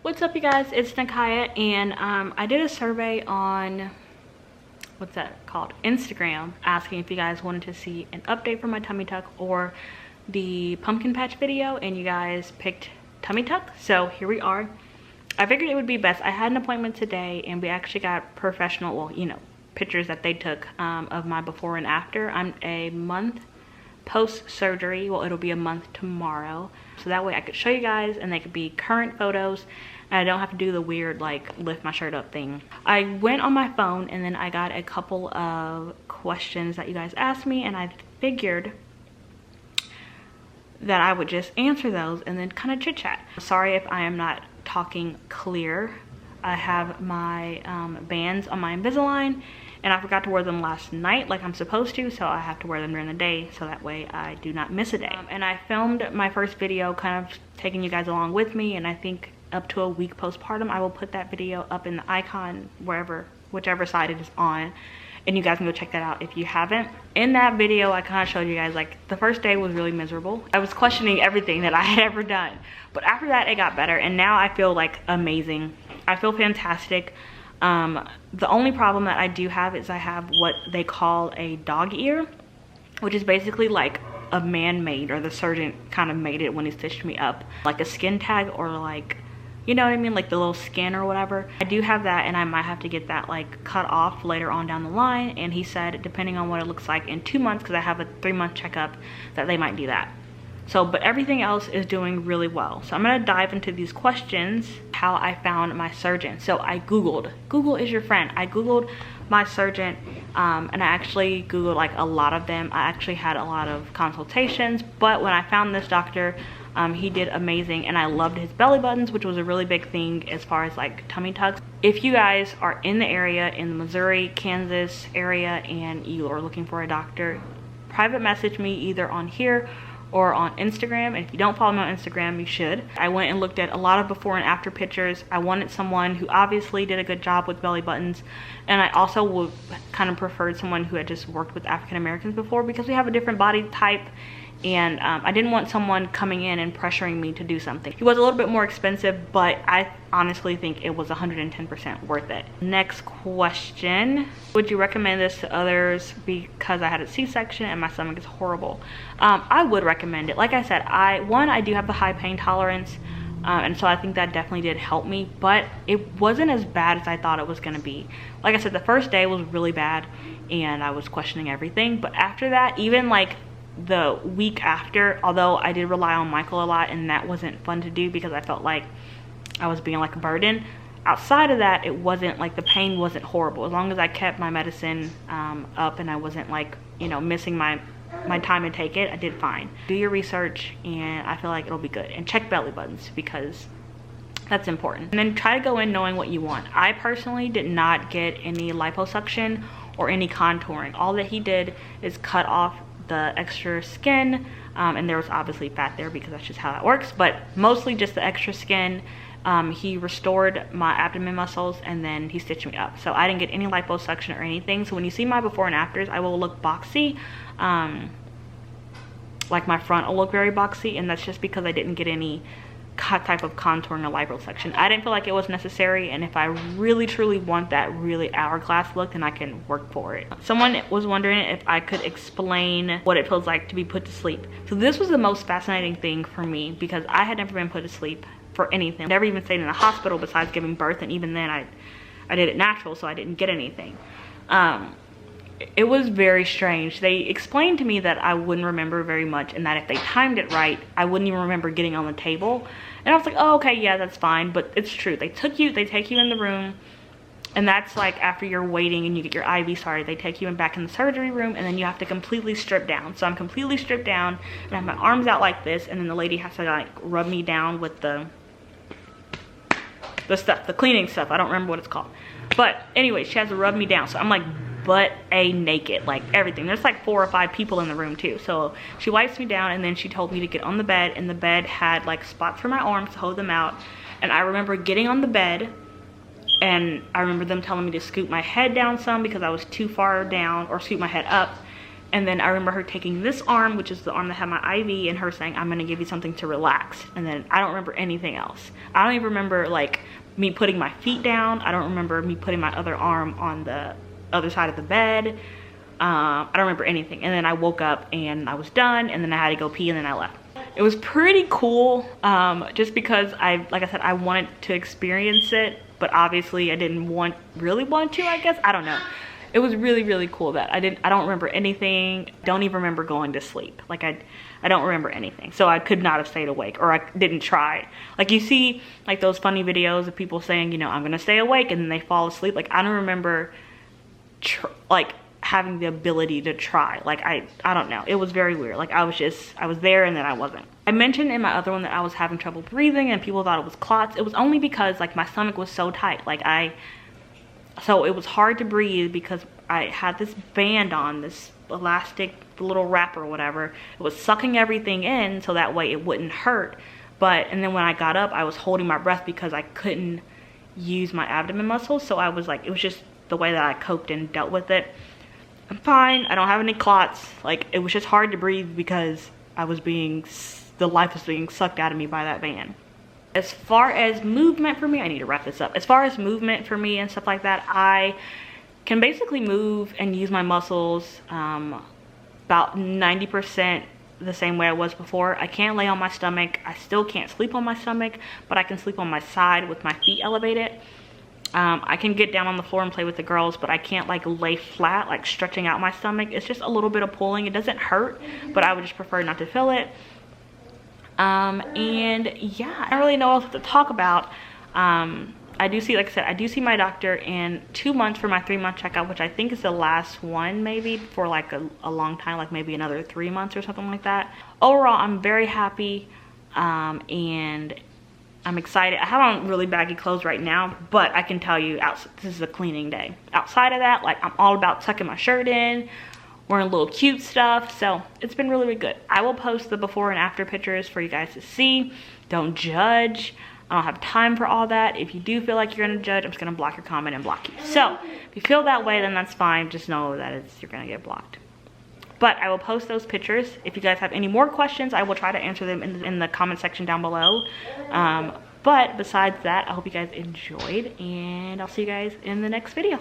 What's up, you guys? It's Nakaya, and I did a survey on what's that called, Instagram, asking if you guys wanted to see an update for my tummy tuck or the pumpkin patch video, and you guys picked tummy tuck, so here we are. I figured it would be best. I had an appointment today, and we actually got professional, well, you know, pictures that they took of my before and after. I'm a month post surgery. Well, it'll be a month tomorrow, so that way I could show you guys and they could be current photos and I don't have to do the weird like lift my shirt up thing. I went on my phone and then I got a couple of questions that you guys asked me, and I figured that I would just answer those and then kind of chit chat. Sorry if I am not talking clear. I have my bands on my Invisalign, and I forgot to wear them last night like I'm supposed to, so I have to wear them during the day so that way I do not miss a day. And I filmed my first video kind of taking you guys along with me, and I think up to a week postpartum I will put that video up in the icon whichever side it is on, and you guys can go check that out if you haven't. In that video I kind of showed you guys like the first day was really miserable. I was questioning everything that I had ever done, but after that it got better, and now I feel like amazing. I feel fantastic. The only problem that I do have is I have what they call a dog ear, which is basically like a man-made, or the surgeon kind of made it when he stitched me up, like a skin tag, or like, you know what I mean, like the little skin or whatever. I do have that, and I might have to get that like cut off later on down the line, and he said depending on what it looks like in 2 months, because I have a 3-month checkup, that they might do that. So, but everything else is doing really well. So I'm gonna dive into these questions, how I found my surgeon. So I Googled, Google is your friend. I Googled my surgeon, and I actually Googled like a lot of them. I actually had a lot of consultations, but when I found this doctor, he did amazing, and I loved his belly buttons, which was a really big thing as far as like tummy tucks. If you guys are in the area, in the Missouri, Kansas area, and you are looking for a doctor, private message me either on here or on Instagram. And if you don't follow me on Instagram, you should. I went and looked at a lot of before and after pictures. I wanted someone who obviously did a good job with belly buttons, and I also would kind of preferred someone who had just worked with African Americans before, because we have a different body type, and I didn't want someone coming in and pressuring me to do something. He was a little bit more expensive, but I honestly think it was 110% worth it. Next question: would you recommend this to others because I had a C-section and my stomach is horrible? I would recommend it. Like I said, I do have the high pain tolerance, and so I think that definitely did help me, but it wasn't as bad as I thought it was gonna be. Like I said, the first day was really bad and I was questioning everything, but after that, even like the week after, although I did rely on Michael a lot and that wasn't fun to do because I felt like I was being like a burden, outside of that, it wasn't like, the pain wasn't horrible. As long as I kept my medicine up and I wasn't like, you know, missing my time to take it, I did fine. Do your research, and I feel like it'll be good. And check belly buttons, because that's important. And then try to go in knowing what you want. I personally did not get any liposuction or any contouring. All that he did is cut off the extra skin, and there was obviously fat there because that's just how that works, but mostly just the extra skin. He restored my abdomen muscles, and then he stitched me up. So I didn't get any liposuction or anything. So when you see my before and afters, I will look boxy. Like my front will look very boxy, and that's just because I didn't get any type of contouring or liposuction. I didn't feel like it was necessary, and if I really truly want that really hourglass look, then I can work for it. Someone was wondering if I could explain what it feels like to be put to sleep. So this was the most fascinating thing for me, because I had never been put to sleep for anything. Never even stayed in a hospital besides giving birth, and even then I did it natural, so I didn't get anything. It was very strange. They explained to me that I wouldn't remember very much, and that if they timed it right, I wouldn't even remember getting on the table. And I was like, oh, okay, yeah, that's fine. But it's true. They take you in the room, and that's like after you're waiting and you get your IV started, they take you back in the surgery room, and then you have to completely strip down. So I'm completely stripped down, and I have my arms out like this, and then the lady has to like rub me down with the stuff, the cleaning stuff. I don't remember what it's called. But anyway, she has to rub me down. So I'm like butt naked, like everything. There's like 4 or 5 people in the room too. So she wipes me down, and then she told me to get on the bed, and the bed had like spots for my arms to hold them out. And I remember getting on the bed, and I remember them telling me to scoot my head down some because I was too far down, or scoot my head up. And then I remember her taking this arm, which is the arm that had my IV, and her saying, I'm gonna give you something to relax. And then I don't remember anything else. I don't even remember like me putting my feet down. I don't remember me putting my other arm on the other side of the bed. I don't remember anything. And then I woke up and I was done, and then I had to go pee, and then I left. It was pretty cool, just because like I said, I wanted to experience it, but obviously I didn't really want to, I guess. I don't know. It was really, really cool that I don't remember anything. Don't even remember going to sleep. Like I don't remember anything. So I could not have stayed awake, or I didn't try. Like you see like those funny videos of people saying, you know, I'm gonna stay awake, and then they fall asleep. Like I don't remember like having the ability to try. Like I don't know. It was very weird. Like I was there and then I wasn't. I mentioned in my other one that I was having trouble breathing and people thought it was clots. It was only because like my stomach was so tight. Like so it was hard to breathe because I had this band on, this elastic little wrapper or whatever. It was sucking everything in so that way it wouldn't hurt. And then when I got up, I was holding my breath because I couldn't use my abdomen muscles. So I was like, it was just the way that I coped and dealt with it. I'm fine. I don't have any clots. Like it was just hard to breathe because the life was being sucked out of me by that band. As far as movement for me, I need to wrap this up. As far as movement for me and stuff like that, I can basically move and use my muscles about 90% the same way I was before. I can't lay on my stomach. I still can't sleep on my stomach, but I can sleep on my side with my feet elevated. I can get down on the floor and play with the girls, but I can't like lay flat, like stretching out my stomach. It's just a little bit of pulling. It doesn't hurt, but I would just prefer not to feel it. And yeah, I don't really know what to talk about. I do see, like I said, I do see my doctor in 2 months for my 3-month checkup, which I think is the last one maybe for like a long time, like maybe another 3 months or something like that. Overall, I'm very happy, and I'm excited. I have on really baggy clothes right now, but I can tell you this is a cleaning day. Outside of that, like I'm all about tucking my shirt in, wearing little cute stuff. So it's been really, really good. I will post the before and after pictures for you guys to see. Don't judge. I don't have time for all that. If you do feel like you're gonna judge, I'm just gonna block your comment and block you. So if you feel that way, then that's fine. Just know that you're gonna get blocked. But I will post those pictures. If you guys have any more questions, I will try to answer them in the comment section down below. But besides that, I hope you guys enjoyed, and I'll see you guys in the next video.